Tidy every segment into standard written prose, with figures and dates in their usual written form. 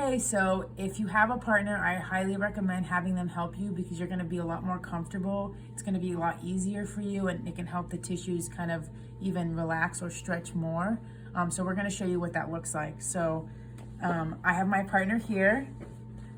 Okay, so if you have a partner, I highly recommend having them help you because you're gonna be a lot more comfortable. It's gonna be a lot easier for you, and it can help the tissues kind of even relax or stretch more. So we're gonna show you what that looks like. So I have my partner here.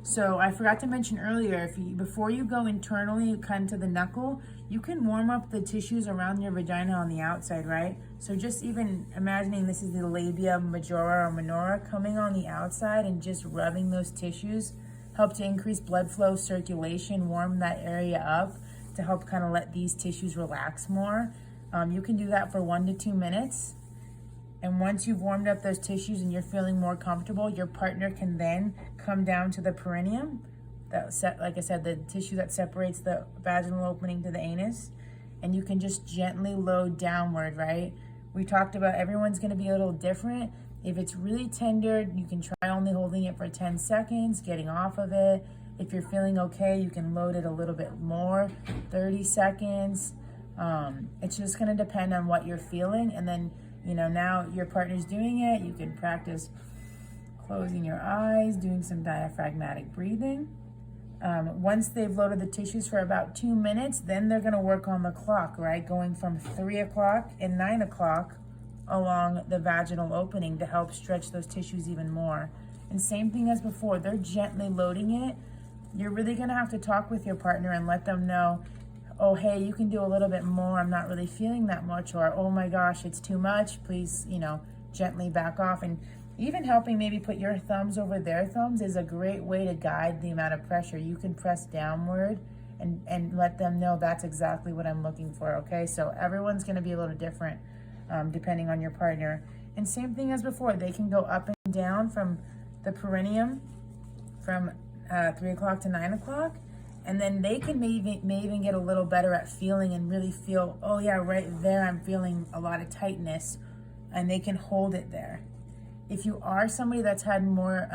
So I forgot to mention earlier, before you go internally kind of to the knuckle, you can warm up the tissues around your vagina on the outside, right? So just even imagining this is the labia majora or minora coming on the outside and just rubbing those tissues help to increase blood flow, circulation, warm that area up to help kind of let these tissues relax more. You can do that for 1 to 2 minutes. And once you've warmed up those tissues and you're feeling more comfortable, your partner can then come down to the perineum, like I said, the tissue that separates the vaginal opening to the anus, and you can just gently load downward, right? We talked about everyone's gonna be a little different. If it's really tender, you can try only holding it for 10 seconds, getting off of it. If you're feeling okay, you can load it a little bit more, 30 seconds. It's just gonna depend on what you're feeling, and then now your partner's doing it, you can practice closing your eyes, doing some diaphragmatic breathing. Once they've loaded the tissues for about 2 minutes, then they're gonna work on the clock, right? Going from 3 o'clock and 9 o'clock along the vaginal opening to help stretch those tissues even more. And same thing as before, they're gently loading it. You're really gonna have to talk with your partner and let them know, oh, hey, you can do a little bit more. I'm not really feeling that much. Or, oh my gosh, it's too much. Please, gently back off. And even helping maybe put your thumbs over their thumbs is a great way to guide the amount of pressure. You can press downward and let them know that's exactly what I'm looking for, okay? So everyone's gonna be a little different depending on your partner. And same thing as before, they can go up and down from the perineum from 3 o'clock to 9 o'clock. And then they can may even get a little better at feeling and really feel, oh yeah, right there I'm feeling a lot of tightness, and they can hold it there. If you are somebody that's had more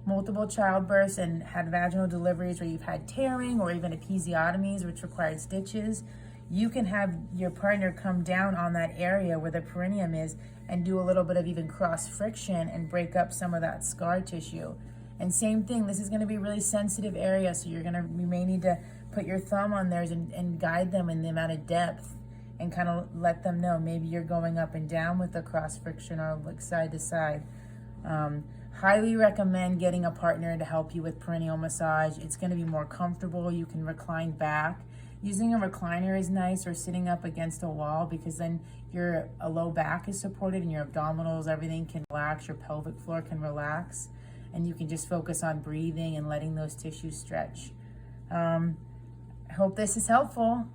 multiple childbirths and had vaginal deliveries where you've had tearing or even episiotomies, which required stitches, you can have your partner come down on that area where the perineum is and do a little bit of even cross friction and break up some of that scar tissue. And same thing, this is gonna be a really sensitive area, so you may need to put your thumb on theirs and guide them in the amount of depth and kind of let them know maybe you're going up and down with the cross friction or like side to side. Highly recommend getting a partner to help you with perineal massage. It's gonna be more comfortable. You can recline back. Using a recliner is nice, or sitting up against a wall, because then your low back is supported and your abdominals, everything can relax, your pelvic floor can relax, and you can just focus on breathing and letting those tissues stretch. I hope this is helpful.